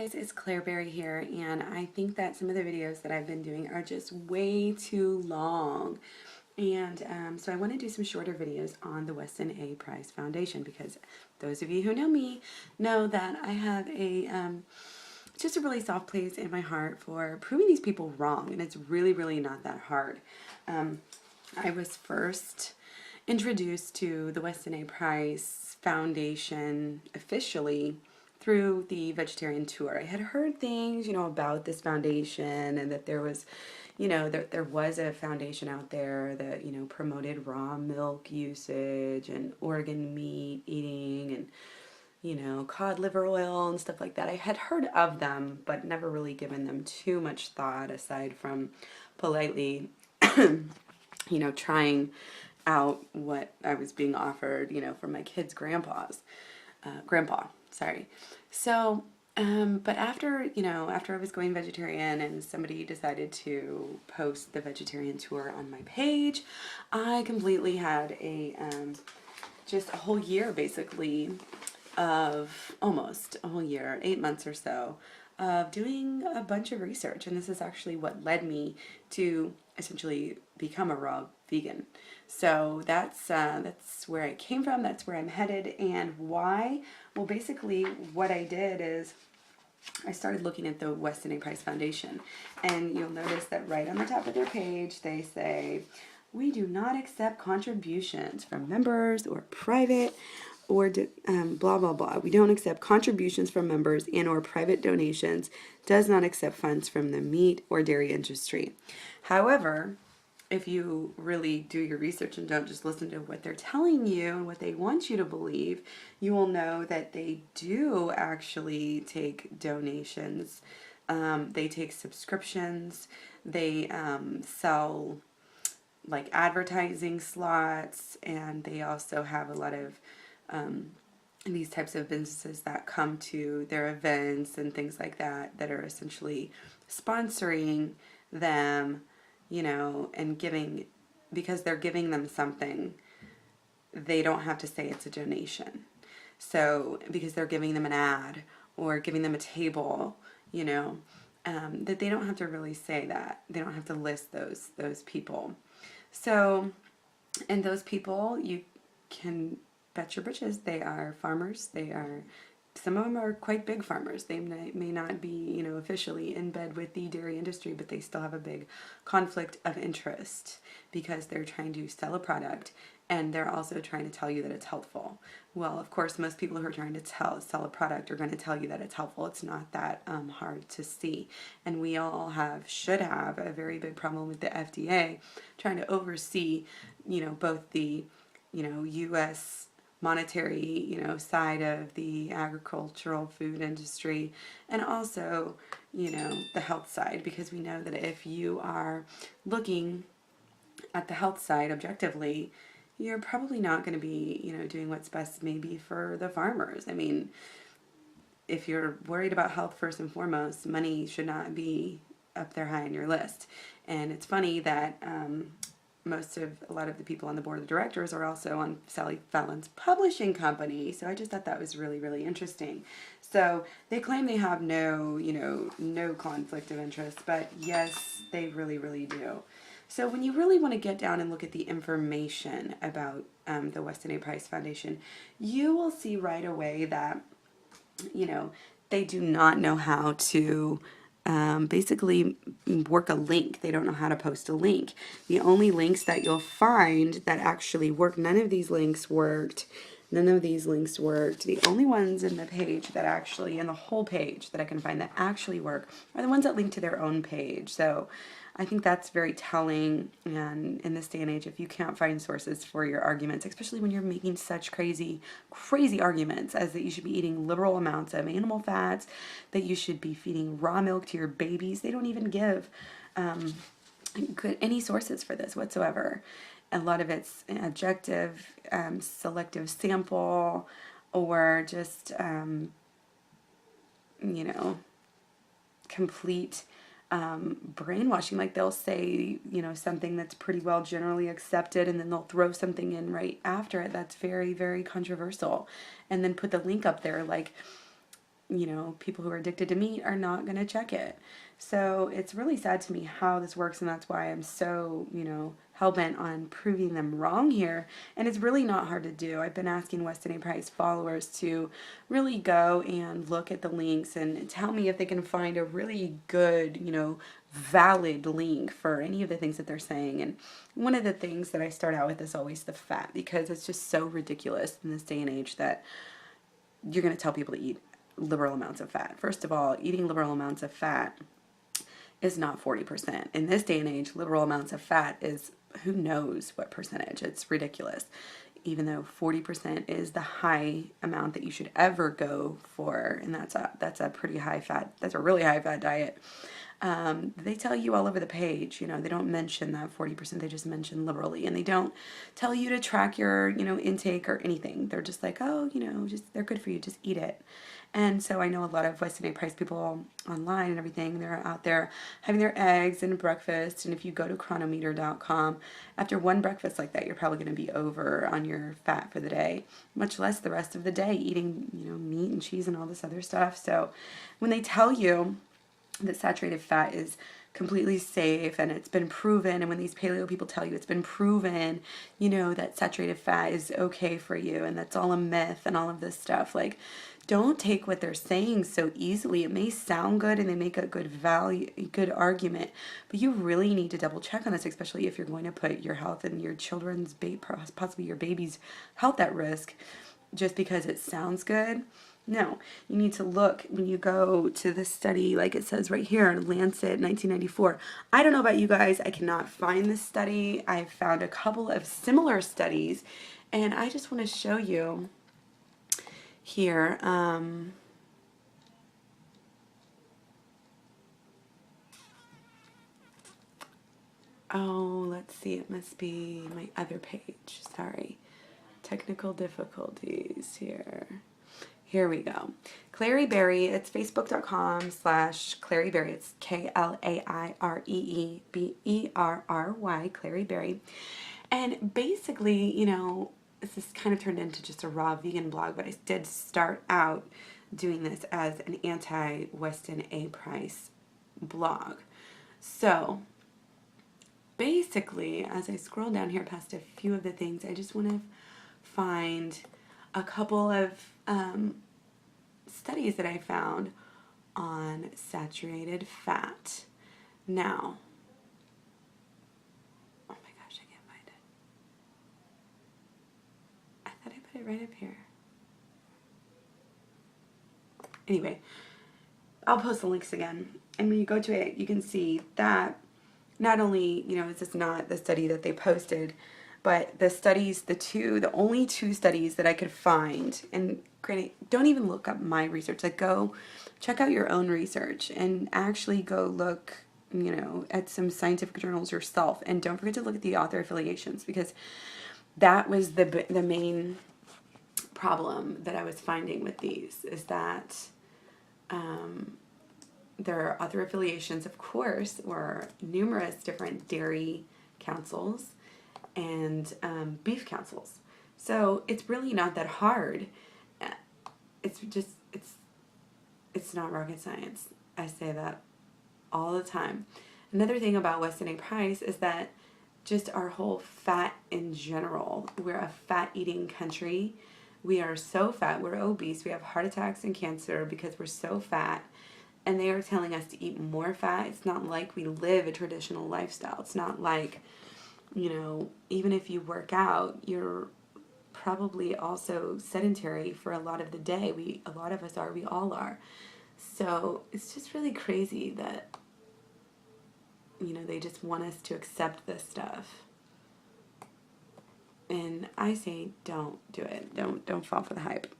Guys, it's Claireberry here, and I think that some of the videos that I've been doing are just way too long. And so I want to do some shorter videos on the Weston A. Price Foundation, because those of you who know me know that I have just a really soft place in my heart for proving these people wrong, and it's really not that hard. I was first introduced to the Weston A. Price Foundation officially through the vegetarian tour. I had heard things, about this foundation, and that there was, there was a foundation out there that, promoted raw milk usage and organ meat eating and, cod liver oil and stuff like that. I had heard of them, but never really given them too much thought aside from politely, trying out what I was being offered, from my kids' grandpa, sorry. So, but after I was going vegetarian and somebody decided to post the vegetarian tour on my page, I completely had just a whole year basically of almost a whole year, 8 months or so, of doing a bunch of research. And this is actually what led me to essentially become a raw vegan. So that's where I came from, that's where I'm headed, and why? Well, basically what I did is I started looking at the Weston A. Price Foundation, and you'll notice that right on the top of their page they say, "We do not accept contributions from members or private or blah blah blah. We don't accept contributions from members and or private donations. Does not accept funds from the meat or dairy industry." However, if you really do your research and don't just listen to what they're telling you and what they want you to believe, you will know that they do actually take donations. They take subscriptions. They sell like advertising slots, and they also have a lot of these types of businesses that come to their events and things like that that are essentially sponsoring them, and giving, because they're giving them something, they don't have to say it's a donation. So because they're giving them an ad or giving them a table, that they don't have to really say that. They don't have to list those people. So, and those people, you can bet your britches, they are farmers. Some of them are quite big farmers. They may not be, officially in bed with the dairy industry, but they still have a big conflict of interest because they're trying to sell a product and they're also trying to tell you that it's helpful. Well, of course, most people who are trying to sell a product are going to tell you that it's helpful. It's not that hard to see. And we all should have a very big problem with the FDA trying to oversee, both the, U.S. monetary, side of the agricultural food industry, and also, the health side, because we know that if you are looking at the health side objectively, you're probably not going to be, doing what's best maybe for the farmers. I mean, if you're worried about health first and foremost, money should not be up there high on your list. And it's funny that a lot of the people on the board of directors are also on Sally Fallon's publishing company. So I just thought that was really interesting. So they claim they have no conflict of interest, but yes, they really do. So when you really want to get down and look at the information about the Weston A. Price Foundation, you will see right away that, they do not know how to basically work a link. They don't know how to post a link. The only links that you'll find that actually work, none of these links worked. The only ones in the page that actually, in the whole page that I can find that actually work, are the ones that link to their own page. So I think that's very telling. And in this day and age, if you can't find sources for your arguments, especially when you're making such crazy arguments as that you should be eating liberal amounts of animal fats, that you should be feeding raw milk to your babies, they don't even give any sources for this whatsoever. A lot of it's objective, selective sample, or just, complete brainwashing. Like they'll say, something that's pretty well generally accepted, and then they'll throw something in right after it that's very controversial, and then put the link up there like you know, people who are addicted to meat are not going to check it. So it's really sad to me how this works, and that's why I'm so, you know, hell-bent on proving them wrong here. And it's really not hard to do. I've been asking Weston A. Price followers to really go and look at the links and tell me if they can find a really good, you know, valid link for any of the things that they're saying. And one of the things that I start out with is always the fat, because it's just so ridiculous in this day and age that you're going to tell people to eat liberal amounts of fat. First of all, eating liberal amounts of fat is not 40%. In this day and age, liberal amounts of fat is who knows what percentage. It's ridiculous. Even though 40% is the high amount that you should ever go for, and that's a pretty high fat, that's a really high fat diet. They tell you all over the page, you know, they don't mention that 40%, they just mention liberally, and they don't tell you to track your, you know, intake or anything. They're just like, oh, you know, just, they're good for you, just eat it. And so I know a lot of Weston A. Price people online and everything, they're out there having their eggs and breakfast, and if you go to chronometer.com, after one breakfast like that, you're probably going to be over on your fat for the day, much less the rest of the day eating, you know, meat and cheese and all this other stuff. So when they tell you that saturated fat is completely safe and it's been proven, and when these paleo people tell you it's been proven, you know, that saturated fat is okay for you and that's all a myth and all of this stuff, like, don't take what they're saying so easily. It may sound good and they make a good argument, but you really need to double check on this, especially if you're going to put your health and your children's, possibly your baby's health at risk just because it sounds good. No, you need to look when you go to the study, like it says right here, Lancet 1994. I don't know about you guys, I cannot find this study. I've found a couple of similar studies, and I just want to show you here. Oh, let's see, it must be my other page. Sorry. Technical difficulties here. Here we go. Clary Berry, it's facebook.com/Clary Berry. It's KLAIREEBERRY, Clary Berry. And basically, you know, this is kind of turned into just a raw vegan blog, but I did start out doing this as an anti-Weston A. Price blog. So basically, as I scroll down here past a few of the things, I just want to find a couple of studies that I found on saturated fat. Now, oh my gosh, I can't find it. I thought I put it right up here. Anyway, I'll post the links again. And when you go to it, you can see that not only, you know, is this not the study that they posted, but the studies, the only two studies that I could find, and granted, don't even look up my research, like go check out your own research and actually go look, you know, at some scientific journals yourself, and don't forget to look at the author affiliations, because that was the main problem that I was finding with these, is that their author affiliations, of course, were numerous different dairy councils and beef councils. So it's really not that hard. It's just, it's not rocket science. I say that all the time. Another thing about Weston A. Price is that just our whole fat in general, we're a fat eating country. We are so fat, we're obese, we have heart attacks and cancer because we're so fat. And they are telling us to eat more fat. It's not like we live a traditional lifestyle. It's not like, you know, even if you work out, you're probably also sedentary for a lot of the day. A lot of us are, we all are. So it's just really crazy that, you know, they just want us to accept this stuff. And I say, don't do it. Don't fall for the hype.